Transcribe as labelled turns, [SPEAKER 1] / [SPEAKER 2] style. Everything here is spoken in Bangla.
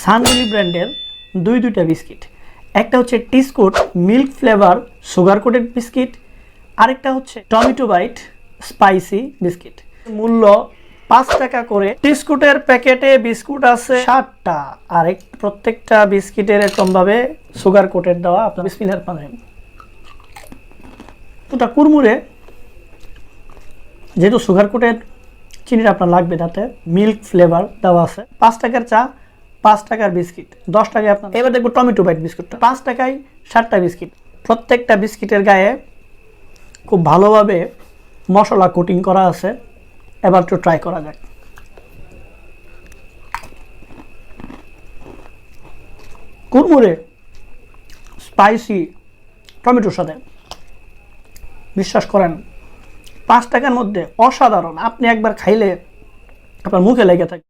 [SPEAKER 1] সানডেলি ব্র্যান্ডের দুইটা বিস্কিট। একটা হচ্ছে টিস্কুট milk flavour sugar coated biscuit, আরেকটা হচ্ছে টমেটো বাইট স্পাইসি বিস্কিট। মূল্য 5 টাকা করে। টিস্কুটের প্যাকেটে বিস্কুট আছে 60টা, আর প্রত্যেকটা বিস্কিটের এরকমভাবে সুগার কোটেড দেওয়া। আপনার বিসমিল্লাহির রহমানির রহিম। ওটা কুরমুরে, যেহেতু সুগার কোটেড চিনিটা আপনার লাগবে, তাতে মিল্ক ফ্লেভার দেওয়া আছে। 5 টাকার চা, 5 টাকার বিস্কিট, 10 টাকায় আপনার। এবার দেখবো টমেটো বাইট বিস্কুটটা 5 টাকায় 60টা বিস্কিট। প্রত্যেকটা বিস্কিটের গায়ে খুব ভালোভাবে মশলা কোটিং করা আছে। এবার একটু ট্রাই করা যাক। কুরমুরে স্পাইসি টমেটোর সাথে, বিশ্বাস করেন 5 টাকার মধ্যে অসাধারণ। আপনি একবার খাইলে আপনার মুখে লেগে থাকে।